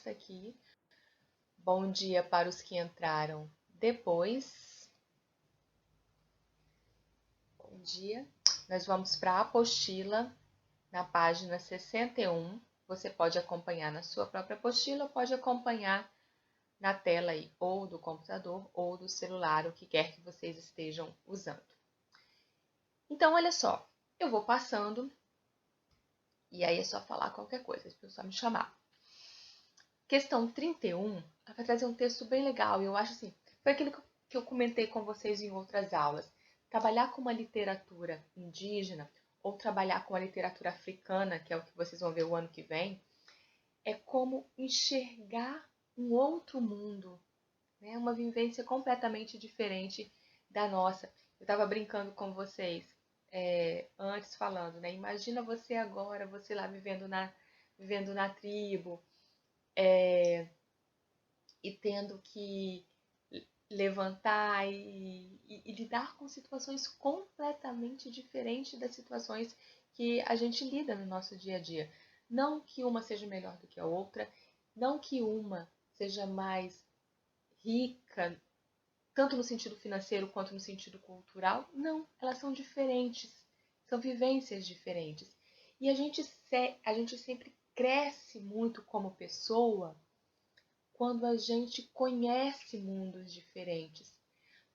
começa aqui. Bom dia para os que entraram depois. Bom dia. Nós vamos para a apostila, na página 61. Você pode acompanhar na sua própria apostila, pode acompanhar na tela aí, ou do computador ou do celular, o que quer que vocês estejam usando. Então, olha só, eu vou passando e aí é só falar qualquer coisa, é só me chamar. Questão 31, ela vai trazer um texto bem legal, e eu acho assim, foi aquilo que eu comentei com vocês em outras aulas. Trabalhar com uma literatura indígena, ou trabalhar com a literatura africana, que é o que vocês vão ver o ano que vem, é como enxergar um outro mundo, né? Uma vivência completamente diferente da nossa. Eu estava brincando com vocês antes falando, né? Imagina você agora, você lá vivendo na tribo, e tendo que levantar e lidar com situações completamente diferentes das situações que a gente lida no nosso dia a dia. Não que uma seja melhor do que a outra, não que uma seja mais rica, tanto no sentido financeiro quanto no sentido cultural. Não, elas são diferentes, são vivências diferentes. E a gente sempre cresce muito como pessoa quando a gente conhece mundos diferentes.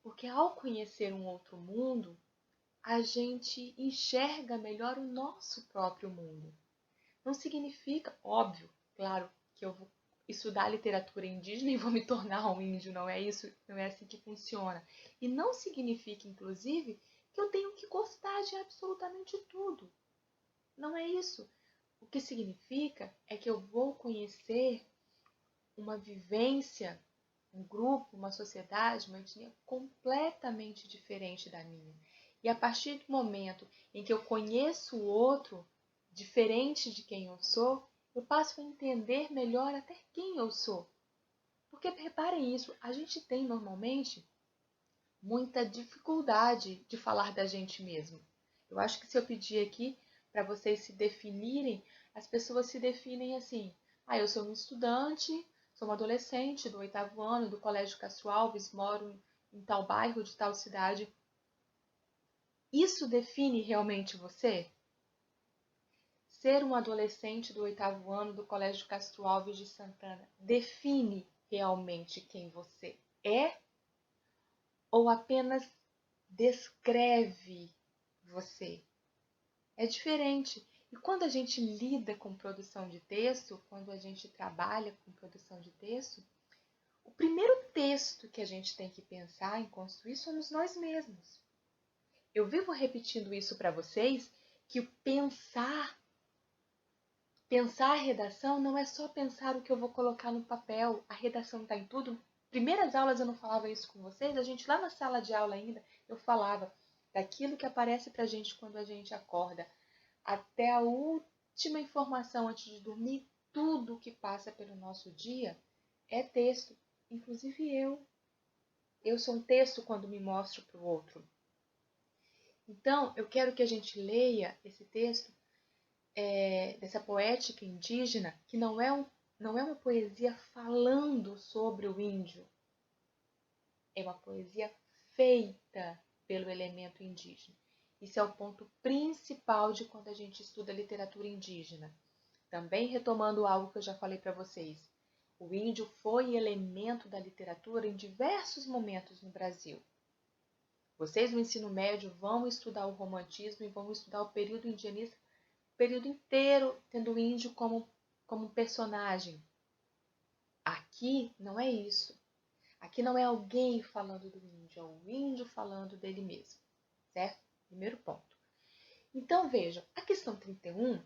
Porque ao conhecer um outro mundo, a gente enxerga melhor o nosso próprio mundo. Não significa, óbvio, claro, que eu vou estudar literatura indígena e vou me tornar um índio, não é isso, não é assim que funciona. E não significa, inclusive, que eu tenho que gostar de absolutamente tudo. Não é isso. O que significa é que eu vou conhecer uma vivência, um grupo, uma sociedade, uma etnia completamente diferente da minha. E a partir do momento em que eu conheço o outro, diferente de quem eu sou, eu passo a entender melhor até quem eu sou. Porque reparem isso, a gente tem normalmente muita dificuldade de falar da gente mesmo. Eu acho que se eu pedir aqui para vocês se definirem, as pessoas se definem assim: eu sou um estudante, sou uma adolescente do 8º ano do Colégio Castro Alves, moro em tal bairro de tal cidade. Isso define realmente você? Ser um adolescente do 8º ano do Colégio Castro Alves de Santana define realmente quem você é? Ou apenas descreve você? É diferente. E quando a gente lida com produção de texto, quando a gente trabalha com produção de texto, o primeiro texto que a gente tem que pensar em construir somos nós mesmos. Eu vivo repetindo isso para vocês, que o pensar a redação não é só pensar o que eu vou colocar no papel. A redação está em tudo. Primeiras aulas eu não falava isso com vocês, a gente lá na sala de aula ainda, eu falava daquilo que aparece para a gente quando a gente acorda, até a última informação antes de dormir, tudo que passa pelo nosso dia é texto. Inclusive eu. Eu sou um texto quando me mostro para o outro. Então, eu quero que a gente leia esse texto dessa poética indígena, que não é uma poesia falando sobre o índio. É uma poesia feita pelo elemento indígena. Isso é o ponto principal de quando a gente estuda literatura indígena. Também retomando algo que eu já falei para vocês. O índio foi elemento da literatura em diversos momentos no Brasil. Vocês no ensino médio vão estudar o romantismo e vão estudar o período indianista, o período inteiro tendo o índio como personagem. Aqui não é isso. Aqui não é alguém falando do índio, é o índio falando dele mesmo, certo? Primeiro ponto. Então vejam, a questão 31,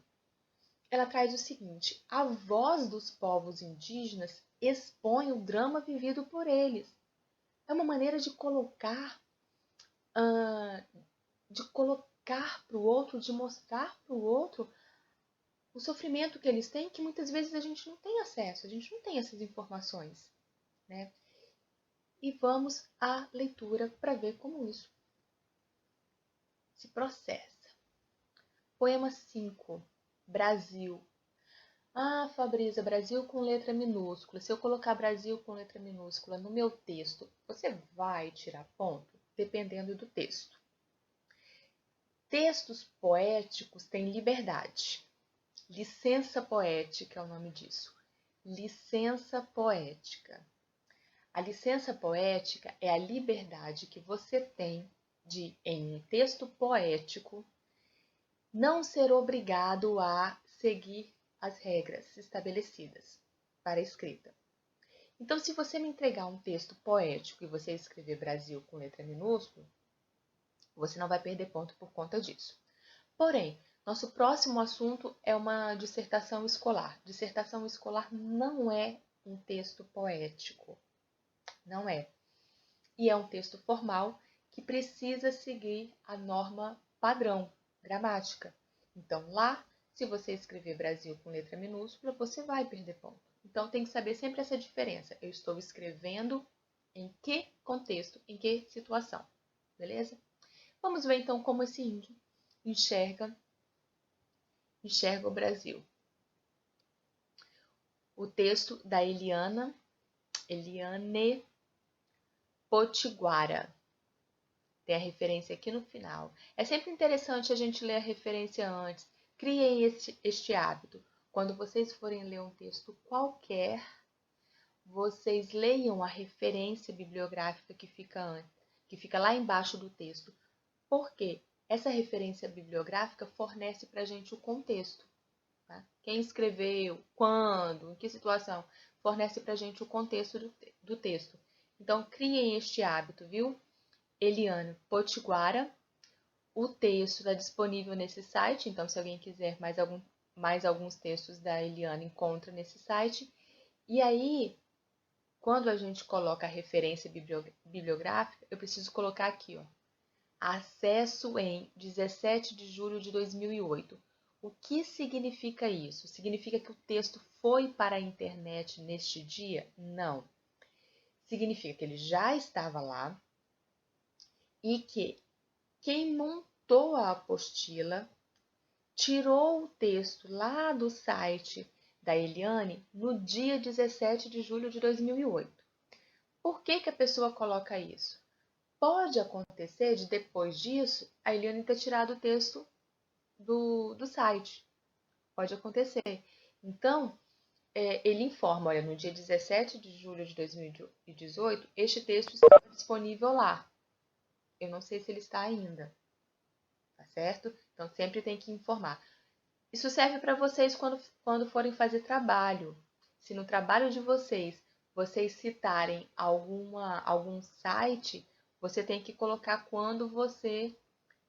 ela traz o seguinte: a voz dos povos indígenas expõe o drama vivido por eles. É uma maneira de colocar para o outro, de mostrar para o outro o sofrimento que eles têm, que muitas vezes a gente não tem acesso, a gente não tem essas informações, né? E vamos à leitura para ver como isso se processa. Poema 5, Brasil. Ah, Fabrícia, Brasil com letra minúscula. Se eu colocar Brasil com letra minúscula no meu texto, você vai tirar ponto? Dependendo do texto. Textos poéticos têm liberdade. Licença poética é o nome disso. Licença poética. A licença poética é a liberdade que você tem de, em um texto poético, não ser obrigado a seguir as regras estabelecidas para a escrita. Então, se você me entregar um texto poético e você escrever Brasil com letra minúscula, você não vai perder ponto por conta disso. Porém, nosso próximo assunto é uma dissertação escolar. Dissertação escolar não é um texto poético, não é. E é um texto formal que precisa seguir a norma padrão, gramática. Então, lá, se você escrever Brasil com letra minúscula, você vai perder ponto. Então, tem que saber sempre essa diferença. Eu estou escrevendo em que contexto, em que situação, beleza? Vamos ver, então, como esse índio enxerga o Brasil. O texto da Eliane Potiguara. Tem a referência aqui no final. É sempre interessante a gente ler a referência antes. Criem este hábito. Quando vocês forem ler um texto qualquer, vocês leiam a referência bibliográfica que fica lá embaixo do texto. Por quê? Essa referência bibliográfica fornece para a gente o contexto. Tá? Quem escreveu, quando, em que situação, fornece para a gente o contexto do texto. Então, criem este hábito, viu? Eliane Potiguara. O texto está disponível nesse site, então se alguém quiser mais alguns textos da Eliane, encontra nesse site. E aí, quando a gente coloca a referência bibliográfica, eu preciso colocar aqui, ó, acesso em 17 de julho de 2008. O que significa isso? Significa que o texto foi para a internet neste dia? Não. Significa que ele já estava lá e que quem montou a apostila tirou o texto lá do site da Eliane no dia 17 de julho de 2008. Por que a pessoa coloca isso? Pode acontecer de, depois disso, a Eliane ter tirado o texto do site. Pode acontecer. Então, ele informa, olha, no dia 17 de julho de 2018, este texto está disponível lá. Eu não sei se ele está ainda, tá certo? Então, sempre tem que informar. Isso serve para vocês quando forem fazer trabalho. Se no trabalho de vocês citarem algum site, você tem que colocar quando você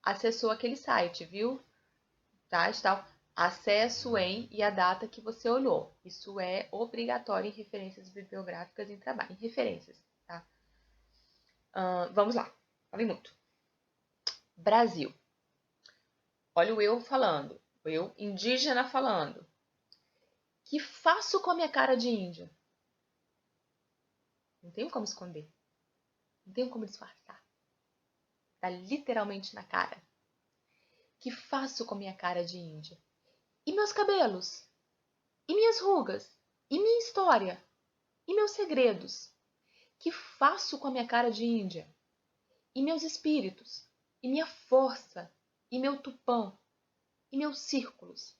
acessou aquele site, viu? Tá? Está acesso em e a data que você olhou. Isso é obrigatório em referências bibliográficas em trabalho. Em referências, tá? Vamos lá. Falei muito. Brasil. Olha o eu falando. O eu indígena falando. Que faço com a minha cara de índio? Não tenho como esconder. Não tenho como disfarçar. Tá literalmente na cara. Que faço com a minha cara de índia? E meus cabelos? E minhas rugas? E minha história? E meus segredos? Que faço com a minha cara de índia? E meus espíritos? E minha força? E meu tupã? E meus círculos?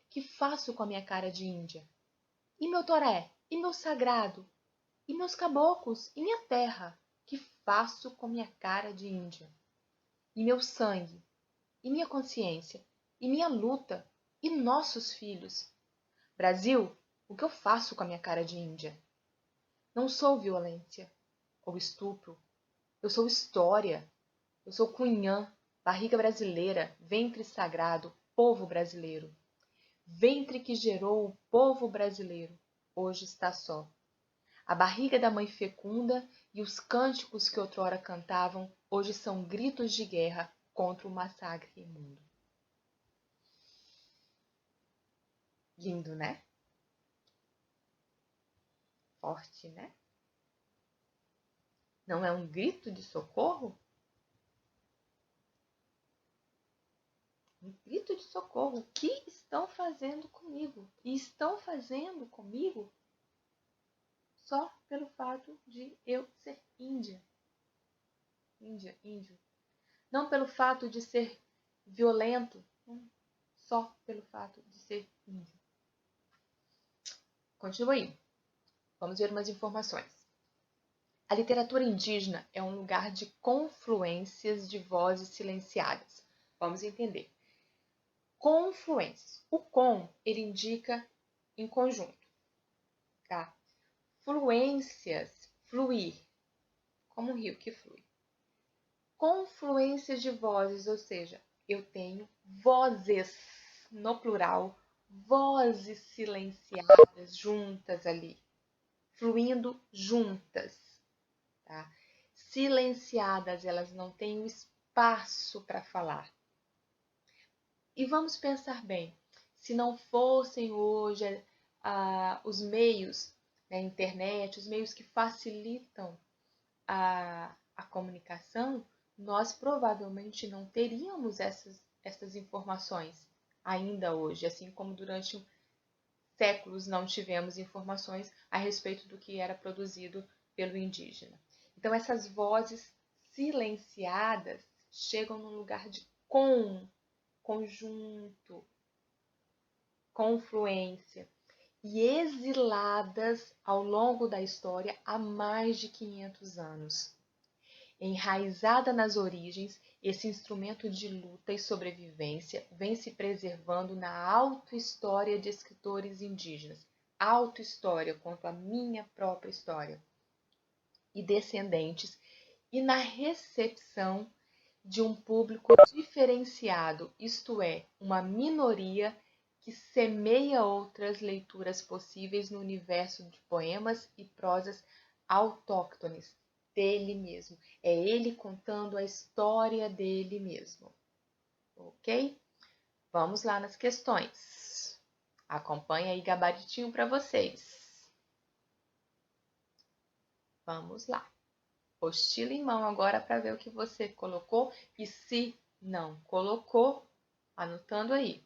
Que faço com a minha cara de índia? E meu toré? E meu sagrado? E meus caboclos? E minha terra? Que faço com minha cara de índia? E meu sangue? E minha consciência? E minha luta? E nossos filhos? Brasil, o que eu faço com a minha cara de índia? Não sou violência ou estupro. Eu sou história. Eu sou cunhã, barriga brasileira, ventre sagrado, povo brasileiro. Ventre que gerou o povo brasileiro, hoje está só. A barriga da mãe fecunda e os cânticos que outrora cantavam, hoje são gritos de guerra contra o massacre imundo. Lindo, né? Forte, né? Não é um grito de socorro? Um grito de socorro. O que estão fazendo comigo? E estão fazendo comigo só pelo fato de eu ser índia. Índio. Não pelo fato de ser violento, só pelo fato de ser índio. Continua aí. Vamos ver umas informações. A literatura indígena é um lugar de confluências de vozes silenciadas. Vamos entender. Confluências. O com, ele indica em conjunto, tá? Fluências, fluir, como um rio que flui. Confluências de vozes, ou seja, eu tenho vozes, no plural, vozes silenciadas juntas ali, fluindo juntas, tá? Silenciadas, elas não têm o espaço para falar. E vamos pensar bem, se não fossem hoje os meios, a internet, os meios que facilitam a comunicação, nós provavelmente não teríamos essas informações ainda hoje, assim como durante séculos não tivemos informações a respeito do que era produzido pelo indígena. Então, essas vozes silenciadas chegam num lugar de conjunto, confluência, e exiladas ao longo da história há mais de 500 anos. Enraizada nas origens, esse instrumento de luta e sobrevivência vem se preservando na auto-história de escritores indígenas. Auto-história, quanto à minha própria história. E descendentes, e na recepção de um público diferenciado, isto é, uma minoria que semeia outras leituras possíveis no universo de poemas e prosas autóctones dele mesmo. É ele contando a história dele mesmo. Ok? Vamos lá nas questões. Acompanha aí gabaritinho para vocês. Vamos lá. Apostila em mão agora para ver o que você colocou e se não colocou, anotando aí.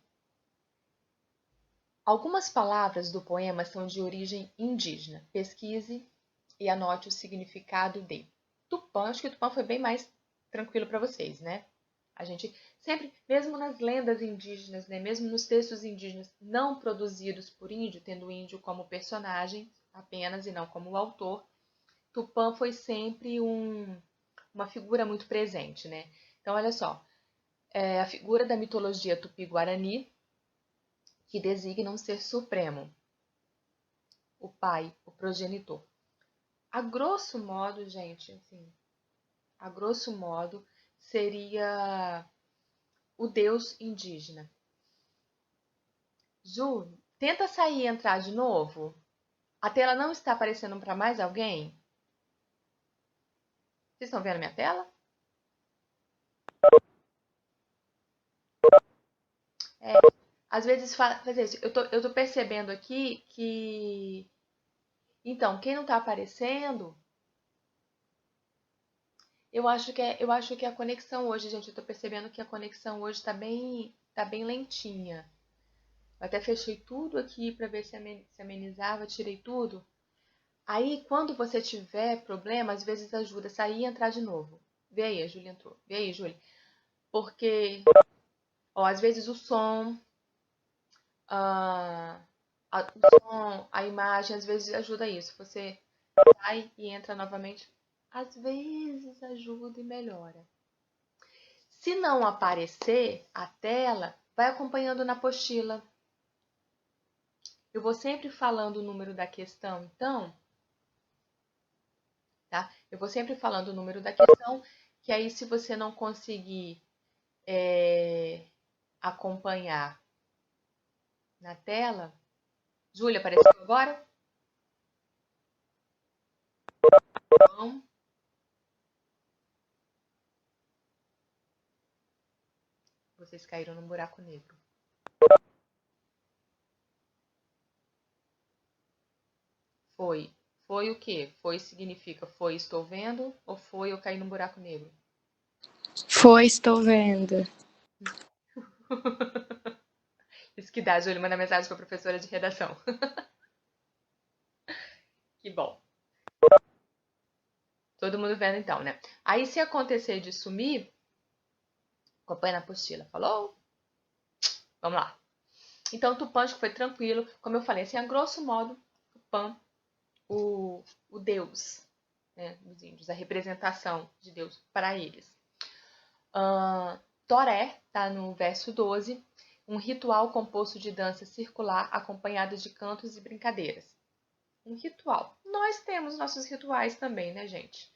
Algumas palavras do poema são de origem indígena. Pesquise e anote o significado de. Tupã, acho que Tupã foi bem mais tranquilo para vocês, né? A gente sempre, mesmo nas lendas indígenas, né, mesmo nos textos indígenas não produzidos por índio, tendo o índio como personagem apenas e não como o autor, Tupã foi sempre uma figura muito presente, né? Então, olha só, a figura da mitologia tupi-guarani que designa um ser supremo, o pai, o progenitor. A grosso modo, gente, assim, a grosso modo, seria o deus indígena. Ju, tenta sair e entrar de novo. A tela não está aparecendo para mais alguém? Vocês estão vendo minha tela? Às vezes faz isso. Eu tô percebendo aqui que... Então, quem não está aparecendo... Eu acho que a conexão hoje, gente, eu tô percebendo que a conexão hoje tá bem lentinha. Eu até fechei tudo aqui para ver se amenizava, tirei tudo. Aí, quando você tiver problema, às vezes ajuda a sair e entrar de novo. Vê aí, a Júlia entrou. Vê aí, Júlia. Porque, ó, às vezes o som, a imagem, às vezes ajuda isso. Você sai e entra novamente, às vezes ajuda e melhora. Se não aparecer a tela, vai acompanhando na apostila. Eu vou sempre falando o número da questão, então, tá? Eu vou sempre falando o número da questão, que aí se você não conseguir acompanhar na tela... Júlia, apareceu agora? Então, vocês caíram num buraco negro. Foi. Foi o quê? Foi significa foi estou vendo ou foi eu caí num buraco negro? Foi, estou vendo. Isso que dá, Júlia, manda mensagem para a professora de redação. Que bom. Todo mundo vendo então, né? Aí se acontecer de sumir, acompanha na apostila. Falou? Vamos lá. Então, Tupã acho que foi tranquilo. Como eu falei, assim, a grosso modo, Tupã, o Deus, né, dos índios, a representação de Deus para eles. Toré, tá no verso 12, um ritual composto de dança circular acompanhada de cantos e brincadeiras. Um ritual. Nós temos nossos rituais também, né, gente?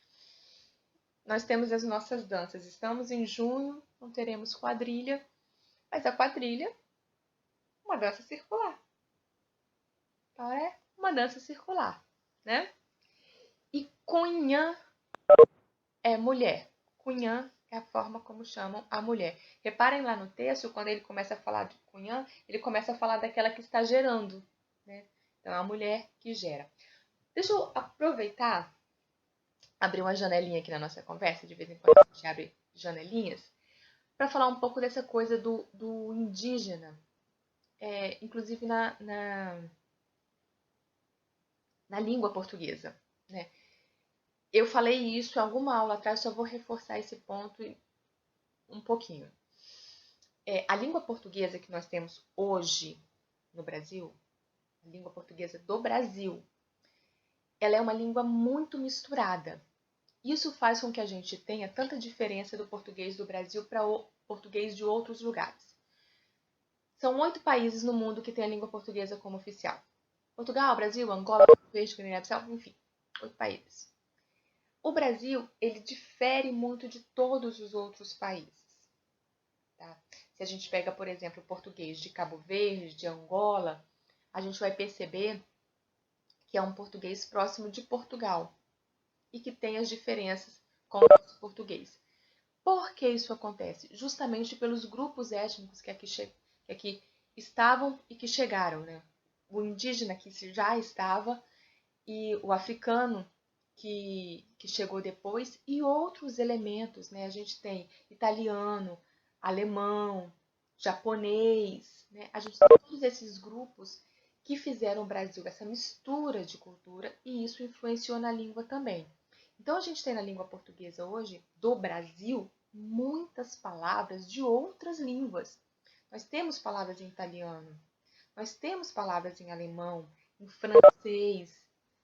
Nós temos as nossas danças. Estamos em junho, não teremos quadrilha, mas a quadrilha é uma dança circular. Então é uma dança circular, né? E cunhã é mulher. Cunhã é a forma como chamam a mulher. Reparem lá no texto, quando ele começa a falar de cunhã, ele começa a falar daquela que está gerando, né? Então é a mulher que gera. Deixa eu aproveitar, abrir uma janelinha aqui na nossa conversa, de vez em quando a gente abre janelinhas, para falar um pouco dessa coisa do indígena, inclusive na língua portuguesa, né? Eu falei isso em alguma aula atrás, só vou reforçar esse ponto um pouquinho. A língua portuguesa que nós temos hoje no Brasil, a língua portuguesa do Brasil, ela é uma língua muito misturada. Isso faz com que a gente tenha tanta diferença do português do Brasil para o português de outros lugares. São 8 países no mundo que têm a língua portuguesa como oficial. Portugal, Brasil, Angola, Guiné-Bissau, enfim, 8 países. O Brasil, ele difere muito de todos os outros países. Tá? Se a gente pega, por exemplo, o português de Cabo Verde, de Angola, a gente vai perceber que é um português próximo de Portugal e que tem as diferenças com o nosso português. Por que isso acontece? Justamente pelos grupos étnicos que aqui estavam e que chegaram, né? O indígena que já estava e o africano que chegou depois e outros elementos, né? A gente tem italiano, alemão, japonês, né? A gente tem todos esses grupos que fizeram o Brasil essa mistura de cultura e isso influenciou na língua também. Então a gente tem na língua portuguesa hoje, do Brasil, muitas palavras de outras línguas. Nós temos palavras em italiano, nós temos palavras em alemão, em francês,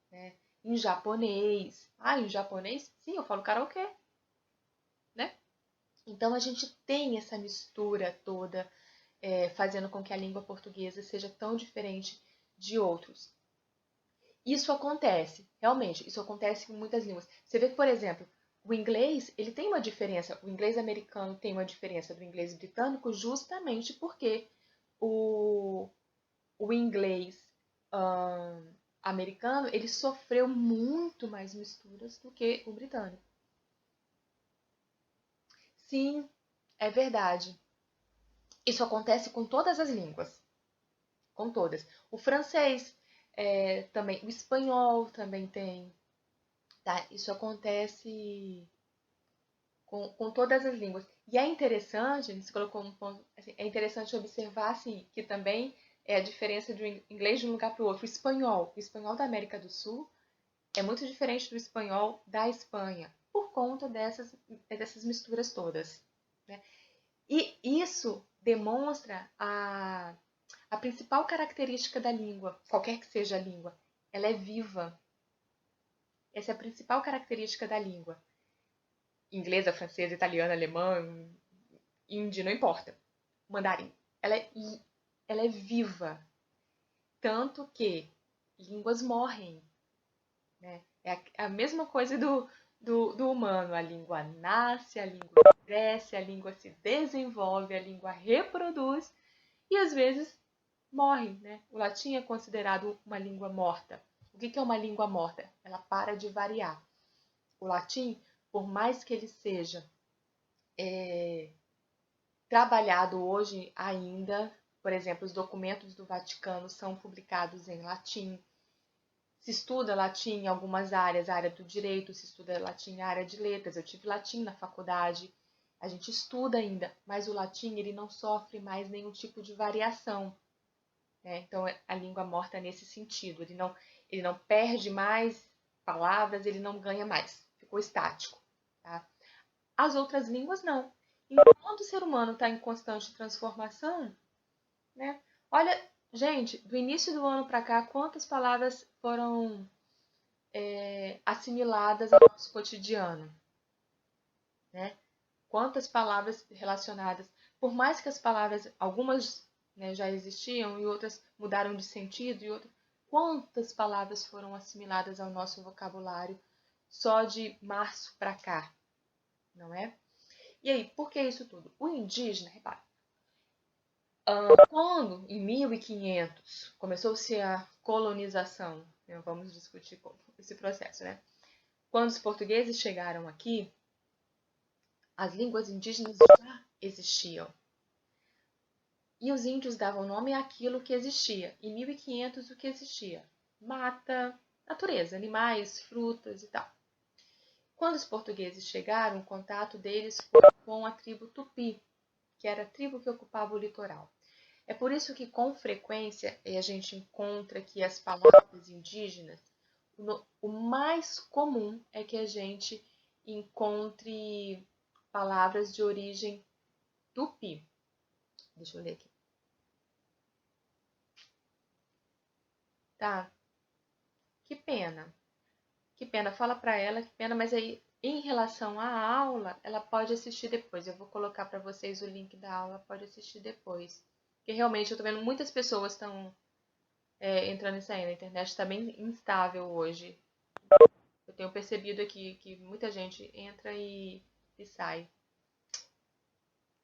né? Em japonês. Em japonês? Sim, eu falo karaokê, né? Então a gente tem essa mistura toda, fazendo com que a língua portuguesa seja tão diferente de outros. Isso acontece, realmente, isso acontece em muitas línguas. Você vê que, por exemplo, o inglês, ele tem uma diferença, o inglês americano tem uma diferença do inglês britânico justamente porque o inglês americano, ele sofreu muito mais misturas do que o britânico. Sim, é verdade. Isso acontece com todas as línguas. Com todas. O francês também, o espanhol também tem. Tá? Isso acontece com todas as línguas. E é interessante, você colocou um ponto, assim, é interessante observar assim, que também é a diferença do inglês de um lugar para o outro. O espanhol da América do Sul é muito diferente do espanhol da Espanha, por conta dessas misturas todas. Né? E isso demonstra a principal característica da língua, qualquer que seja a língua, ela é viva. Essa é a principal característica da língua. Inglesa, francesa, italiana, alemã, hindi, não importa. Mandarim. Ela é viva. Tanto que línguas morrem. Né? É a mesma coisa do humano. A língua nasce, a língua cresce, a língua se desenvolve, a língua reproduz e às vezes morre. Né? O latim é considerado uma língua morta. O que é uma língua morta? Ela para de variar. O latim, por mais que ele seja trabalhado hoje ainda, por exemplo, os documentos do Vaticano são publicados em latim. Se estuda latim em algumas áreas, a área do direito, se estuda latim na área de letras. Eu tive latim na faculdade. A gente estuda ainda, mas o latim ele não sofre mais nenhum tipo de variação, né? Então a língua morta nesse sentido, ele não perde mais palavras, ele não ganha mais, ficou estático, tá? As outras línguas não. Enquanto o ser humano está em constante transformação, né? Olha, gente, do início do ano para cá, quantas palavras foram assimiladas ao nosso cotidiano, né? Quantas palavras relacionadas, por mais que as palavras, algumas, né, já existiam e outras mudaram de sentido, e outras, quantas palavras foram assimiladas ao nosso vocabulário só de março para cá, não é? E aí, por que isso tudo? O indígena, repare, quando em 1500 começou-se a colonização, né, vamos discutir esse processo, né? Quando os portugueses chegaram aqui, as línguas indígenas já existiam. E os índios davam nome àquilo que existia. Em 1500, o que existia? Mata, natureza, animais, frutas e tal. Quando os portugueses chegaram, o contato deles foi com a tribo Tupi, que era a tribo que ocupava o litoral. É por isso que, com frequência, a gente encontra que as palavras indígenas, o mais comum é que a gente encontre palavras de origem Tupi. Deixa eu ler aqui. Tá? Que pena. Que pena. Fala para ela, que pena, mas aí, em relação à aula, ela pode assistir depois. Eu vou colocar para vocês o link da aula, pode assistir depois. Porque realmente eu tô vendo muitas pessoas estão entrando e saindo. A internet está bem instável hoje. Eu tenho percebido aqui que muita gente entra e sai.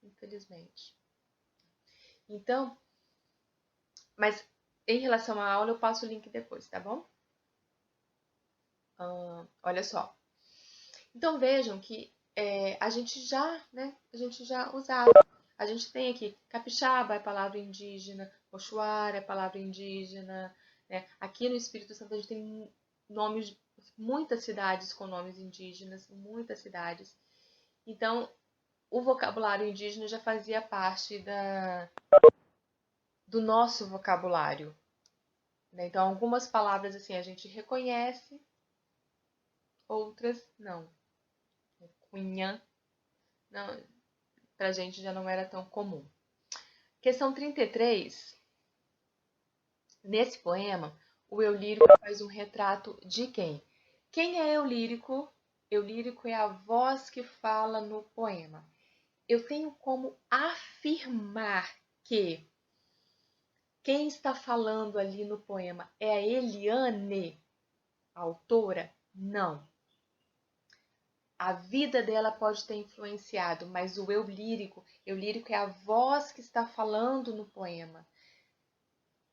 Infelizmente. Então, mas em relação à aula, eu passo o link depois, tá bom? Olha só. Então vejam que a gente já usava. A gente tem aqui capixaba é palavra indígena, mochuara é palavra indígena, né? Aqui no Espírito Santo a gente tem nomes, muitas cidades com nomes indígenas, muitas cidades. Então o vocabulário indígena já fazia parte do nosso vocabulário, né? Então algumas palavras assim a gente reconhece, outras não. Cunhã, não, pra gente já não era tão comum. Questão 33. Nesse poema, o eu lírico faz um retrato de quem? Quem é eu lírico? Eu lírico é a voz que fala no poema. Eu tenho como afirmar que quem está falando ali no poema é a Eliane, a autora? Não. A vida dela pode ter influenciado, mas o eu lírico é a voz que está falando no poema.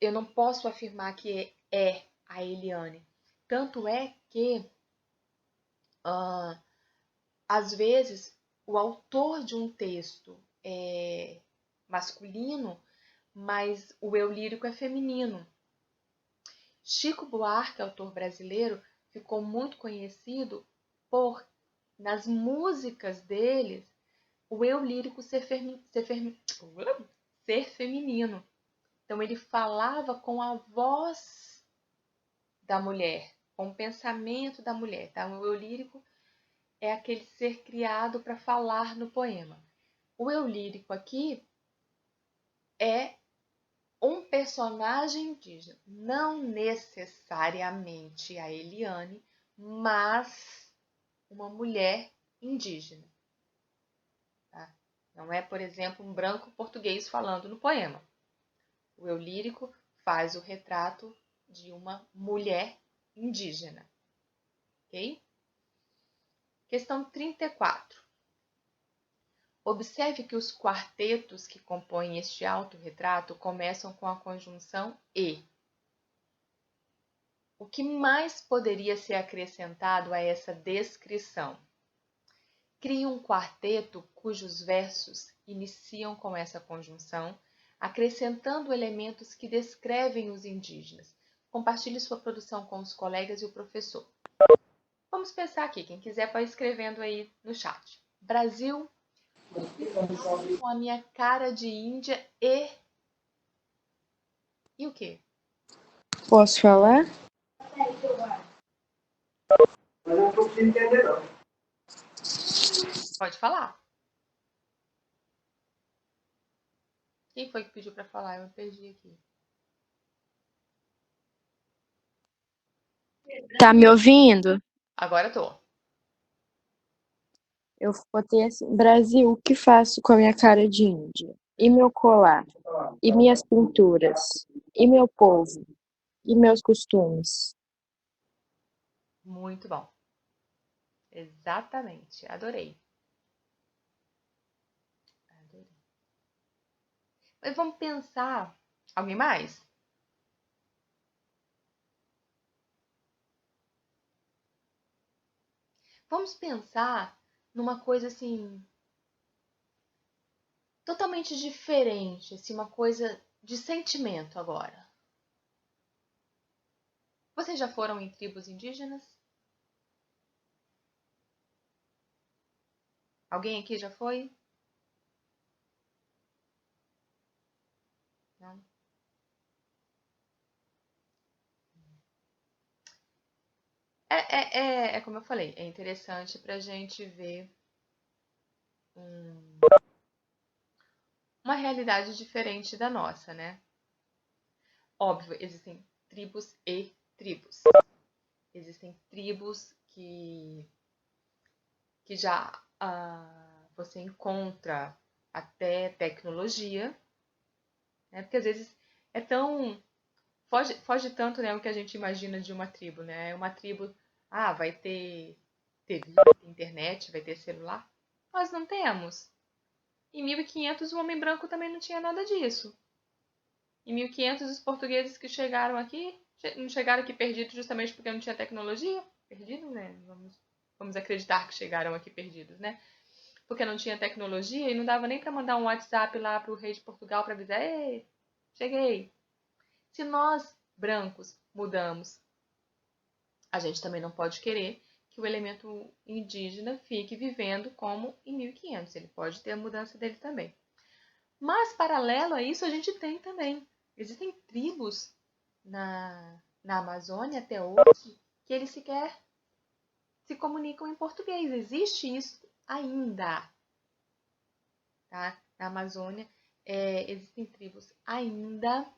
Eu não posso afirmar que é a Eliane. Tanto é que, às vezes, o autor de um texto é masculino, mas o eu lírico é feminino. Chico Buarque, autor brasileiro, ficou muito conhecido por, nas músicas dele, o eu lírico ser feminino. Então ele falava com a voz da mulher, com o pensamento da mulher. Tá? O eu lírico é aquele ser criado para falar no poema. O eu lírico aqui é um personagem indígena, não necessariamente a Eliane, mas uma mulher indígena. Tá? Não é, por exemplo, um branco português falando no poema. O eu lírico faz o retrato de uma mulher indígena. Ok? Questão 34. Observe que os quartetos que compõem este autorretrato começam com a conjunção e. O que mais poderia ser acrescentado a essa descrição? Crie um quarteto cujos versos iniciam com essa conjunção, acrescentando elementos que descrevem os indígenas. Compartilhe sua produção com os colegas e o professor. Vamos pensar aqui, quem quiser pode ir escrevendo aí no chat. Brasil Com a minha cara de Índia e o quê? Posso falar? Eu não tô conseguindo entender, não. Pode falar. Quem foi que pediu pra falar? Eu me perdi aqui. Tá me ouvindo? Agora eu tô. Eu botei assim, Brasil, o que faço com a minha cara de Índia? E meu colar? E minhas pinturas? E meu povo? E meus costumes? Muito bom. Exatamente. Adorei. Adorei. Mas vamos pensar. Alguém mais? Vamos pensar numa coisa assim totalmente diferente, assim, uma coisa de sentimento agora. Vocês já foram em tribos indígenas? Alguém aqui já foi? Não? É como eu falei, é interessante para a gente ver uma realidade diferente da nossa, né? Óbvio, existem tribos e tribos. Existem tribos que já você encontra até tecnologia, né? Porque às vezes é tão foge tanto, né, o que a gente imagina de uma tribo, né? Uma tribo, vai ter TV, vai ter internet, vai ter celular. Nós não temos. Em 1500 o homem branco também não tinha nada disso. Em 1500 os portugueses que chegaram aqui, não chegaram aqui perdidos justamente porque não tinha tecnologia? Perdidos, né? Vamos acreditar que chegaram aqui perdidos, né? Porque não tinha tecnologia e não dava nem para mandar um WhatsApp lá para o rei de Portugal para avisar: ei, cheguei. Se nós, brancos, mudamos, a gente também não pode querer que o elemento indígena fique vivendo como em 1500. Ele pode ter a mudança dele também. Mas, paralelo a isso, a gente tem também. Existem tribos na Amazônia até hoje que eles sequer se comunicam em português. Existe isso ainda. Tá? Na Amazônia existem tribos ainda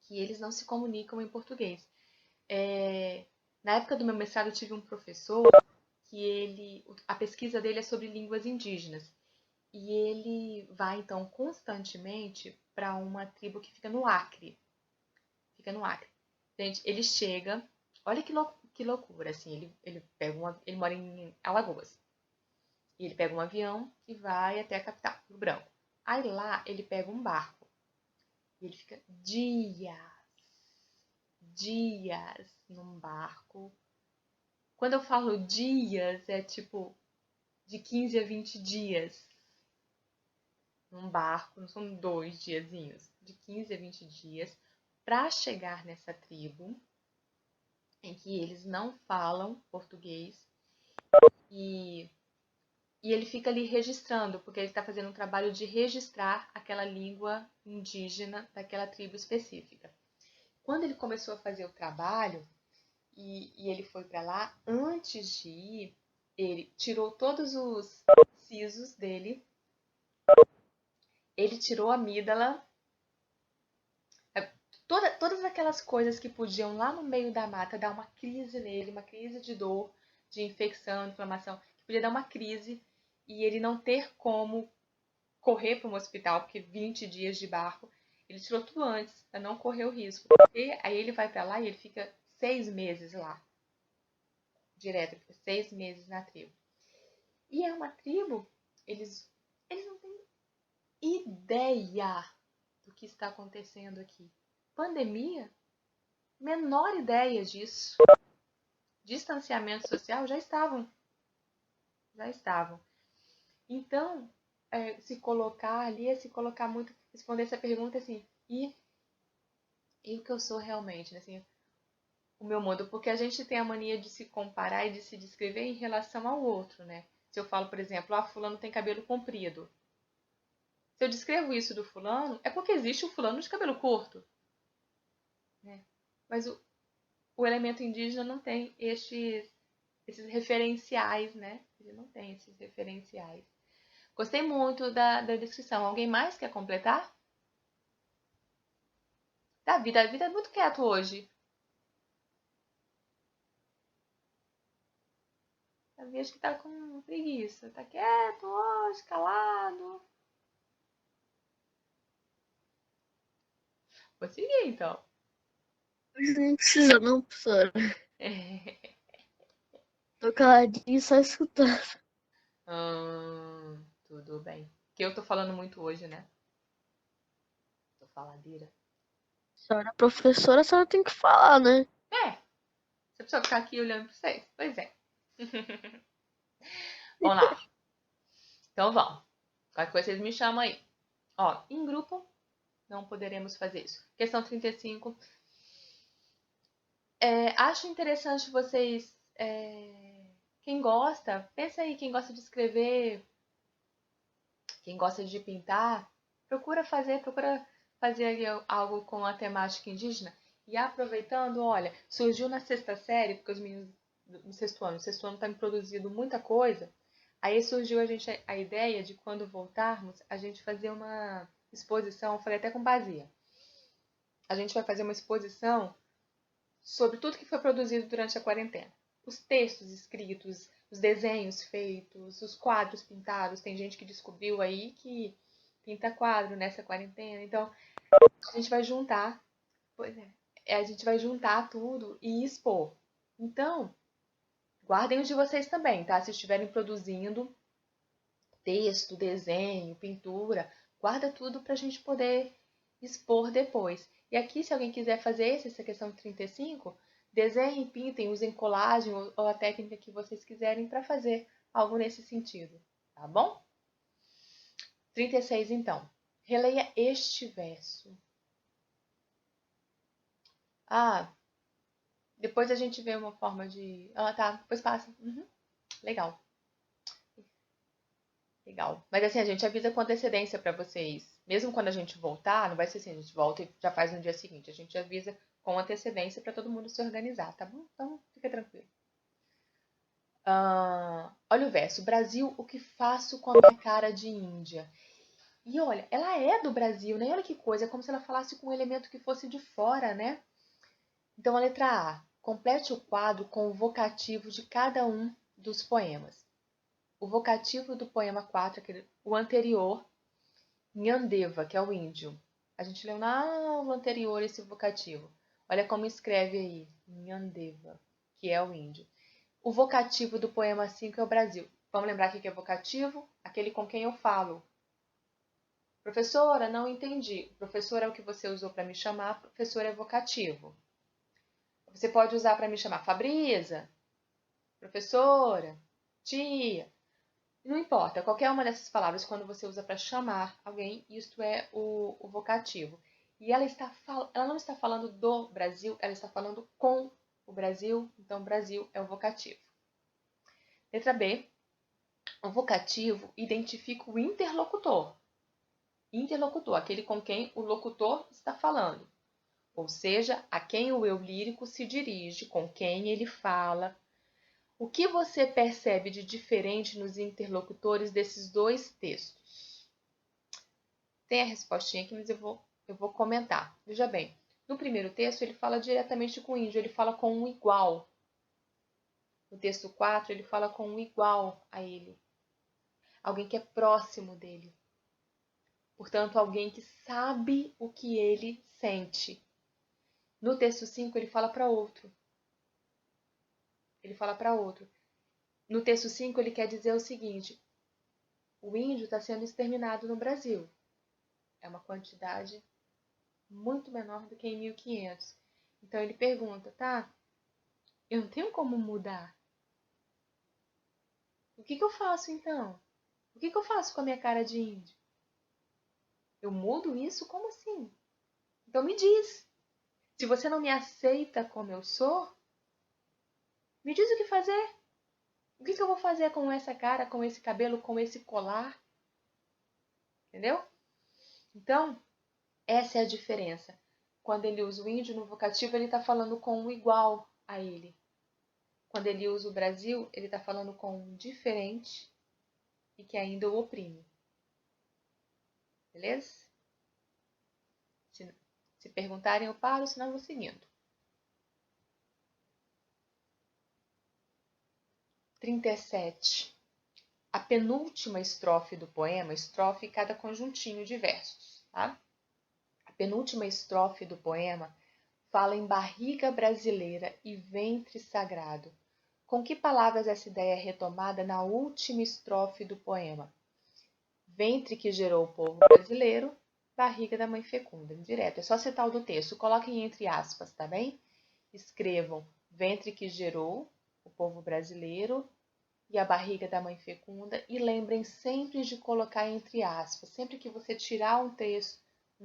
que eles não se comunicam em português. Na época do meu mestrado eu tive um professor que a pesquisa dele é sobre línguas indígenas. E ele vai então constantemente para uma tribo que fica no Acre. Fica no Acre. Gente, ele chega, olha que loucura, assim, ele mora em Alagoas. E ele pega um avião e vai até a capital, Rio Branco. Aí lá ele pega um barco e ele fica dias num barco. Quando eu falo dias, é tipo de 15 a 20 dias num barco, não são 2 diazinhos, de 15 a 20 dias, para chegar nessa tribo em que eles não falam português e, e ele fica ali registrando, porque ele está fazendo um trabalho de registrar aquela língua indígena daquela tribo específica. Quando ele começou a fazer o trabalho e ele foi para lá, antes de ir, ele tirou todos os sisos dele, ele tirou a amígdala, todas aquelas coisas que podiam lá no meio da mata dar uma crise nele, uma crise de dor, de infecção, inflamação, que podia dar uma crise e ele não ter como correr para um hospital, porque 20 dias de barco, ele tirou tudo antes, para não correr o risco. E aí ele vai para lá e ele fica 6 meses lá, direto, ele fica 6 meses na tribo. E é uma tribo, eles não têm ideia do que está acontecendo aqui. Pandemia? Menor ideia disso. Distanciamento social? Já estavam. Já estavam. Então, se colocar ali é se colocar muito, responder essa pergunta assim, e o que eu sou realmente, né? Assim, o meu modo, porque a gente tem a mania de se comparar e de se descrever em relação ao outro, né? Se eu falo, por exemplo, fulano tem cabelo comprido. Se eu descrevo isso do fulano, é porque existe o fulano de cabelo curto. Né? Mas o elemento indígena não tem esses referenciais, né? Ele não tem esses referenciais. Gostei muito da descrição. Alguém mais quer completar? Davi é muito quieto hoje. Davi acho que tá com preguiça. Tá quieto hoje, calado. Vou seguir, então. Não precisa não, professora. Tô caladinho só escutando. Tudo bem. Porque eu tô falando muito hoje, né? Tô faladeira. A senhora é professora, a senhora tem que falar, né? Você precisa ficar aqui olhando pra vocês? Pois é. Vamos lá. Então vamos. Qualquer coisa vocês me chamam aí. Ó, em grupo não poderemos fazer isso. Questão 35. Acho interessante vocês... quem gosta, pensa aí, quem gosta de escrever, quem gosta de pintar, procura fazer algo com a temática indígena. E aproveitando, olha, surgiu na sexta série, porque os meninos no sexto ano está me produzindo muita coisa. Aí surgiu a ideia de quando voltarmos, a gente fazer uma exposição, eu falei até com Bazia. A gente vai fazer uma exposição sobre tudo que foi produzido durante a quarentena. Os textos escritos, os desenhos feitos, os quadros pintados. Tem gente que descobriu aí que pinta quadro nessa quarentena. Então, a gente vai juntar, a gente vai juntar tudo e expor. Então, guardem os de vocês também, tá? Se estiverem produzindo texto, desenho, pintura, guarda tudo para a gente poder expor depois. E aqui, se alguém quiser fazer essa questão de 35, desenhem, pintem, usem colagem ou a técnica que vocês quiserem para fazer algo nesse sentido, tá bom? 36, então. Releia este verso. Depois a gente vê uma forma de... tá, depois passa. Legal. Legal. Mas assim, a gente avisa com antecedência para vocês. Mesmo quando a gente voltar, não vai ser assim, a gente volta e já faz no dia seguinte. A gente avisa com antecedência para todo mundo se organizar, tá bom? Então, fica tranquilo. Olha o verso. Brasil, o que faço com a minha cara de Índia? E olha, ela é do Brasil, né? Olha que coisa, é como se ela falasse com um elemento que fosse de fora, né? Então, a letra A. Complete o quadro com o vocativo de cada um dos poemas. O vocativo do poema 4, o anterior, Nhandeva, que é o índio. A gente leu na aula anterior esse vocativo. Olha como escreve aí, Nhandeva, que é o índio. O vocativo do poema 5 é o Brasil. Vamos lembrar o que é vocativo? Aquele com quem eu falo. Professora, não entendi. Professor é o que você usou para me chamar, professor é vocativo. Você pode usar para me chamar Fabrisa, professora, tia. Não importa, qualquer uma dessas palavras, quando você usa para chamar alguém, isto é o vocativo. E ela não está falando do Brasil, ela está falando com o Brasil, então Brasil é o vocativo. Letra B. O vocativo identifica o interlocutor. Interlocutor, aquele com quem o locutor está falando. Ou seja, a quem o eu lírico se dirige, com quem ele fala. O que você percebe de diferente nos interlocutores desses dois textos? Tem a respostinha aqui, mas eu vou comentar. Veja bem, no primeiro texto ele fala diretamente com o índio, ele fala com um igual. No texto 4, ele fala com um igual a ele. Alguém que é próximo dele. Portanto, alguém que sabe o que ele sente. No texto 5, ele fala para outro. Ele fala para outro. No texto 5, ele quer dizer o seguinte: o índio está sendo exterminado no Brasil. É uma quantidade muito menor do que em 1500. Então ele pergunta, tá? Eu não tenho como mudar. O que eu faço então? O que eu faço com a minha cara de índio? Eu mudo isso? Como assim? Então me diz. Se você não me aceita como eu sou, me diz o que fazer. O que eu vou fazer com essa cara, com esse cabelo, com esse colar? Entendeu? Então, essa é a diferença. Quando ele usa o índio no vocativo, ele está falando com um igual a ele. Quando ele usa o Brasil, ele está falando com um diferente e que ainda o oprime. Beleza? Se perguntarem, eu paro, senão eu vou seguindo. 37. A penúltima estrofe do poema, estrofe cada conjuntinho de versos, tá? A penúltima estrofe do poema fala em barriga brasileira e ventre sagrado. Com que palavras essa ideia é retomada na última estrofe do poema? Ventre que gerou o povo brasileiro, barriga da mãe fecunda. Direto, é só citar o do texto. Coloquem entre aspas, tá bem? Escrevam ventre que gerou o povo brasileiro e a barriga da mãe fecunda, e lembrem sempre de colocar entre aspas. Sempre que você tirar um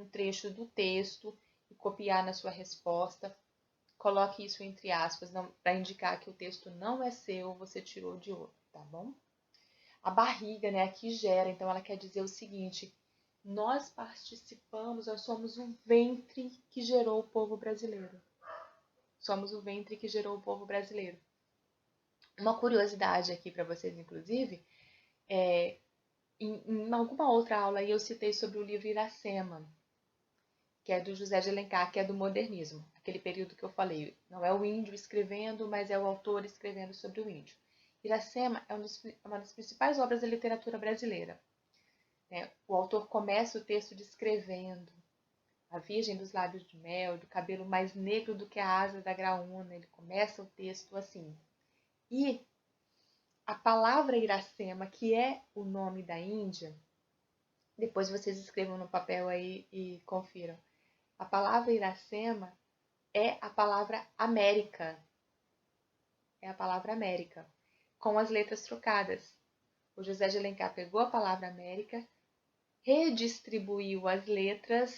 trecho do texto e copiar na sua resposta, coloque isso entre aspas, para indicar que o texto não é seu, você tirou de outro, tá bom? A barriga, né, aqui gera, então ela quer dizer o seguinte: nós participamos, nós somos o ventre que gerou o povo brasileiro. Somos o ventre que gerou o povo brasileiro. Uma curiosidade aqui para vocês, inclusive, em alguma outra aula aí eu citei sobre o livro Iracema, que é do José de Alencar, que é do modernismo, aquele período que eu falei. Não é o índio escrevendo, mas é o autor escrevendo sobre o índio. Iracema é uma das principais obras da literatura brasileira. O autor começa o texto descrevendo a Virgem dos Lábios de Mel, do cabelo mais negro do que a asa da graúna. Ele começa o texto assim. E a palavra Iracema, que é o nome da Índia, depois vocês escrevam no papel aí e confiram. A palavra Iracema é a palavra América. É a palavra América, com as letras trocadas. O José de Alencar pegou a palavra América, redistribuiu as letras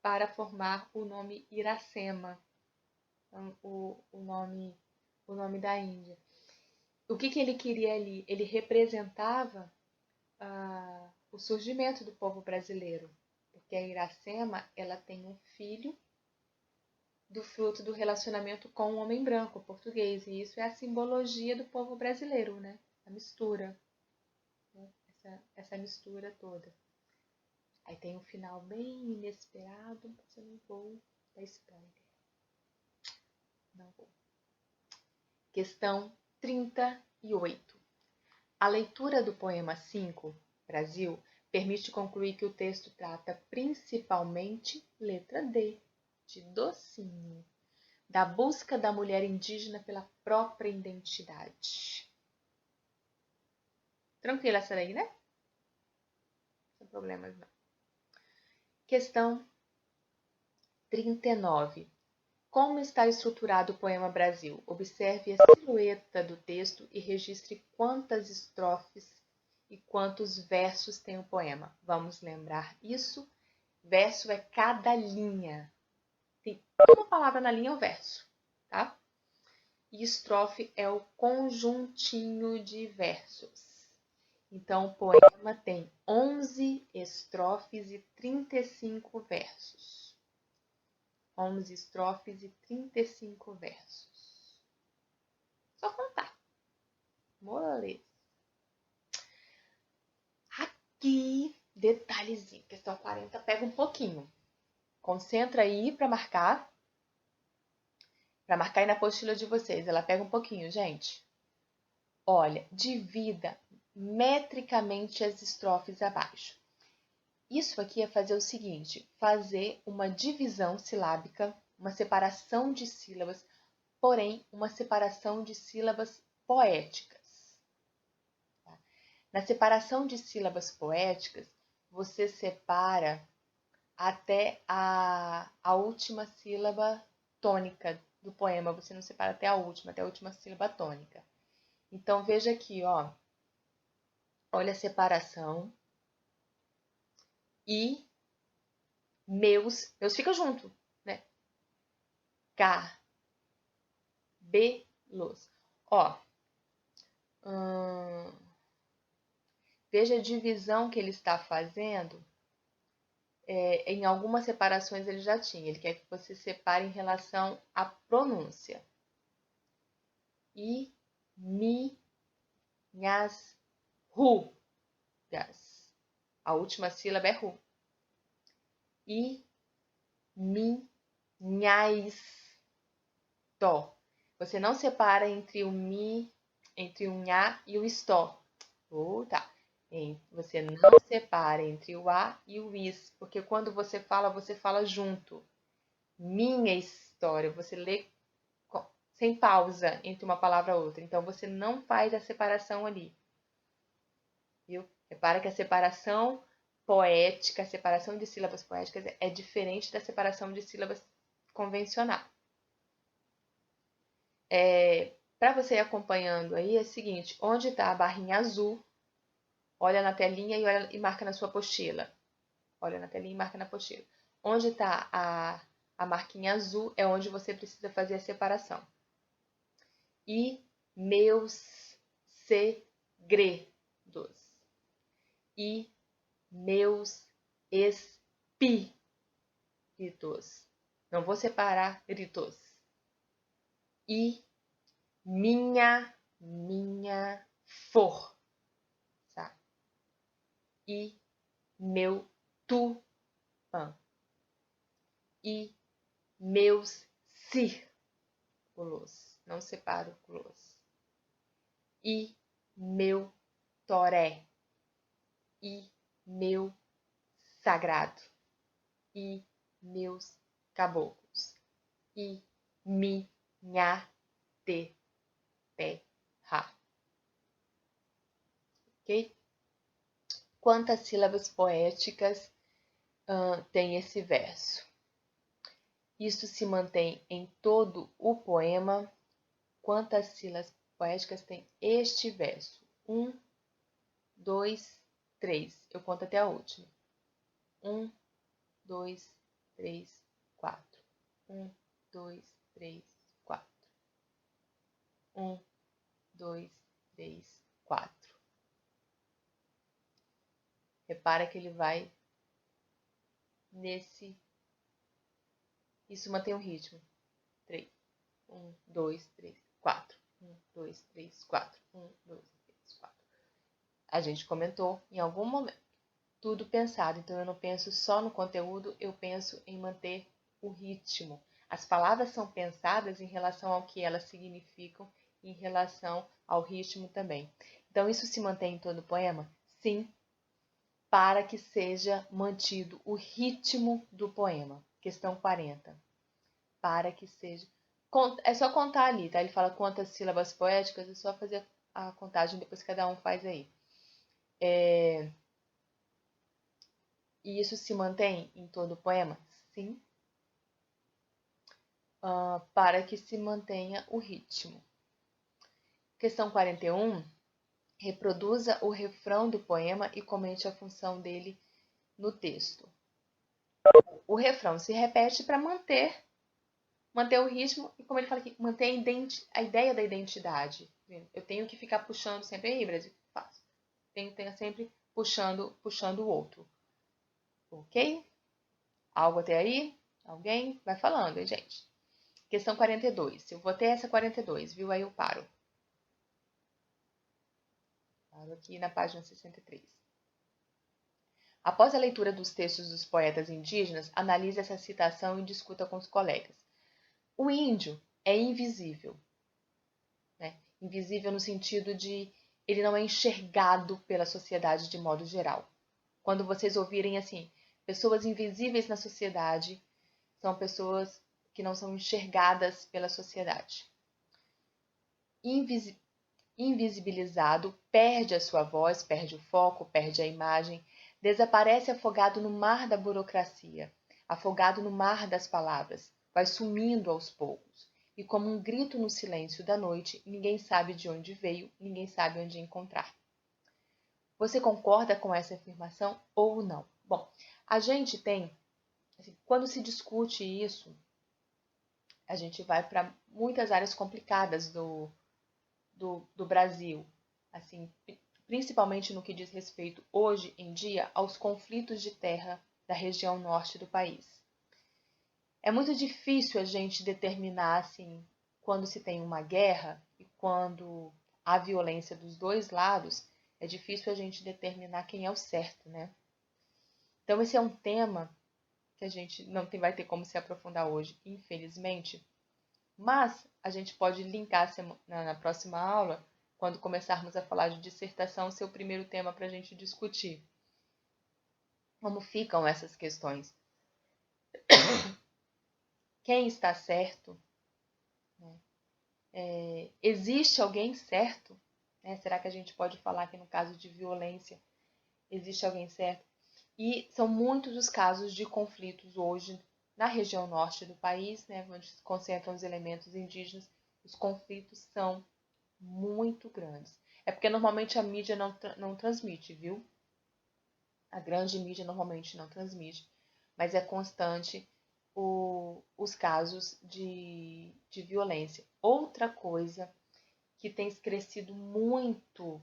para formar o nome Iracema, o nome da Índia. O que ele queria ali? Ele representava o surgimento do povo brasileiro, porque a Iracema ela tem um filho do fruto do relacionamento com um homem branco, português, e isso é a simbologia do povo brasileiro, né? A mistura, né? Essa mistura toda. Aí tem um final bem inesperado, mas eu não vou dar spoiler. Não vou. Questão 38. A leitura do poema 5, Brasil, permite concluir que o texto trata principalmente, letra D, de docinho, da busca da mulher indígena pela própria identidade. Tranquila essa daí, né? Sem problemas não. Questão 39. Como está estruturado o poema Brasil? Observe a silhueta do texto e registre quantas estrofes e quantos versos tem o poema. Vamos lembrar isso. Verso é cada linha. Tem uma palavra na linha é o verso, tá? E estrofe é o conjuntinho de versos. Então, o poema tem 11 estrofes e 35 versos. 11 estrofes e 35 versos. Só contar. Moleza. Aqui, detalhezinho. Questão 40, pega um pouquinho. Concentra aí para marcar. Para marcar aí na apostila de vocês. Ela pega um pouquinho, gente. Olha, divida metricamente as estrofes abaixo. Isso aqui é fazer o seguinte, fazer uma divisão silábica, uma separação de sílabas, porém uma separação de sílabas poéticas. Tá? Na separação de sílabas poéticas, você separa até a última sílaba tônica do poema, você não separa até a última sílaba tônica. Então, veja aqui, ó. Olha a separação. E meus fica junto, né? Cabelos. Ó, Veja a divisão que ele está fazendo. Em algumas separações ele já tinha. Ele quer que você separe em relação à pronúncia. I, mi, nhas, ru. A última sílaba é ru. I, mi, nhais, tó. Você não separa entre o mi, entre o nha e o stó. Tá. Você não separa entre o a e o is, porque quando você fala junto. Minha história, você lê sem pausa entre uma palavra e outra. Então, você não faz a separação ali. Viu? Repara que a separação poética, a separação de sílabas poéticas é diferente da separação de sílabas convencional. Para você ir acompanhando aí, é o seguinte, onde está a barrinha azul, olha na telinha e marca na sua apostila. Olha na telinha e marca na apostila. Onde está a marquinha azul é onde você precisa fazer a separação. E meus segredos. E meus espíritos. Não vou separar ritos. E minha força. E meu tupã. E meus círculos. Não separo círculos. E meu toré. E meu sagrado. E meus caboclos. E minha terra. Ok? Quantas sílabas poéticas tem esse verso? Isso se mantém em todo o poema. Quantas sílabas poéticas tem este verso? 1, 2, 3. Eu conto até a última. 1, 2, 3, 4. 1, 2, 3, 4. 1, 2, 3, 4. Repara que ele vai nesse. Isso mantém o ritmo. 3. 1, 2, 3, 4. 1, 2, 3, 4. 1, 2, 3, 4. A gente comentou em algum momento. Tudo pensado. Então, eu não penso só no conteúdo, eu penso em manter o ritmo. As palavras são pensadas em relação ao que elas significam, em relação ao ritmo também. Então, isso se mantém em todo o poema? Sim, para que seja mantido o ritmo do poema. Questão 40. Para que seja... É só contar ali, tá? Ele fala quantas sílabas poéticas, é só fazer a contagem, depois cada um faz aí. E isso se mantém em todo o poema? Sim. Para que se mantenha o ritmo. Questão 41. Reproduza o refrão do poema e comente a função dele no texto. O refrão se repete para manter o ritmo e, como ele fala aqui, manter a ideia da identidade. Eu tenho que ficar puxando sempre. Aí, Brasil, faço. Tenho sempre puxando o outro. Ok? Algo até aí? Alguém? Vai falando, hein, gente? Questão 42. Eu vou até essa 42, viu? Aí eu paro. Paro aqui na página 63. Após a leitura dos textos dos poetas indígenas, analise essa citação e discuta com os colegas. O índio é invisível. Né? Invisível no sentido de ele não é enxergado pela sociedade de modo geral. Quando vocês ouvirem assim, pessoas invisíveis na sociedade, são pessoas que não são enxergadas pela sociedade. Invisibilizado, perde a sua voz, perde o foco, perde a imagem, desaparece afogado no mar da burocracia, afogado no mar das palavras, vai sumindo aos poucos. E como um grito no silêncio da noite, ninguém sabe de onde veio, ninguém sabe onde encontrar. Você concorda com essa afirmação ou não? Bom, a gente tem, assim, quando se discute isso, a gente vai para muitas áreas complicadas do Brasil. assim, principalmente no que diz respeito hoje em dia aos conflitos de terra da região norte do país. É muito difícil a gente determinar assim, quando se tem uma guerra e quando há violência dos dois lados, é difícil a gente determinar quem é o certo, né? Então esse é um tema que a gente vai ter como se aprofundar hoje, infelizmente, mas a gente pode linkar na próxima aula, quando começarmos a falar de dissertação, ser o primeiro tema para a gente discutir. Como ficam essas questões? Quem está certo? Existe alguém certo? Será que a gente pode falar que no caso de violência existe alguém certo? E são muitos os casos de conflitos hoje na região norte do país, onde se concentram os elementos indígenas. Os conflitos são muito grandes. É porque normalmente a mídia não transmite, viu? A grande mídia normalmente não transmite, mas é constante os casos de violência. Outra coisa que tem crescido muito,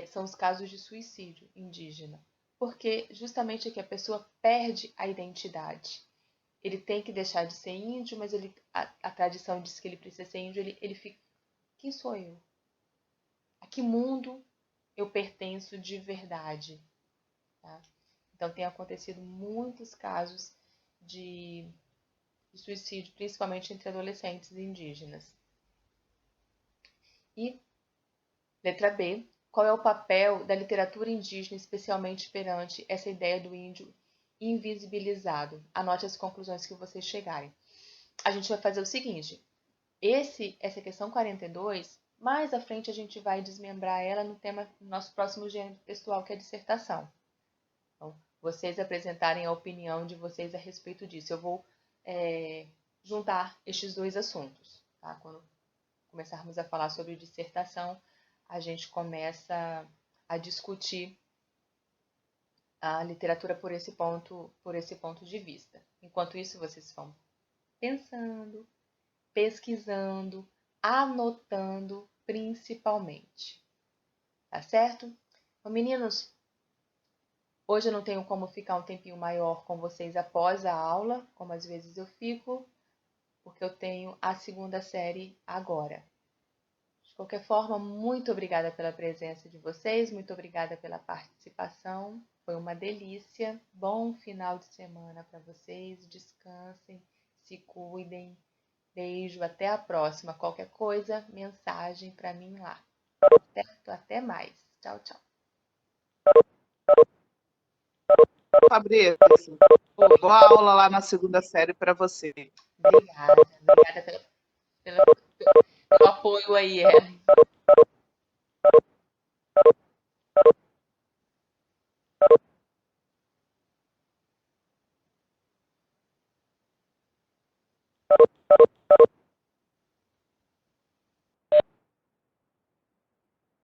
são os casos de suicídio indígena. Porque justamente aqui a pessoa perde a identidade. Ele tem que deixar de ser índio, mas a tradição diz que ele precisa ser índio, ele fica, quem sou eu? A que mundo eu pertenço de verdade? Tá? Então tem acontecido muitos casos de suicídio, principalmente entre adolescentes indígenas. E letra B, qual é o papel da literatura indígena, especialmente perante essa ideia do índio invisibilizado? Anote as conclusões que vocês chegarem. A gente vai fazer o seguinte, essa questão 42, mais à frente a gente vai desmembrar ela no nosso próximo gênero textual, que é a dissertação. Então, vocês apresentarem a opinião de vocês a respeito disso. Eu vou juntar estes dois assuntos. Tá? Quando começarmos a falar sobre dissertação, a gente começa a discutir a literatura por esse ponto de vista. Enquanto isso, vocês vão pensando, pesquisando, anotando principalmente. Tá certo? Então, meninos, hoje eu não tenho como ficar um tempinho maior com vocês após a aula, como às vezes eu fico, porque eu tenho a segunda série agora. De qualquer forma, muito obrigada pela presença de vocês, muito obrigada pela participação. Foi uma delícia. Bom final de semana para vocês. Descansem, se cuidem. Beijo, até a próxima. Qualquer coisa, mensagem para mim lá. Certo? Até mais. Tchau, tchau. Fabrício, boa aula lá na segunda série para você. Obrigada pelo apoio aí,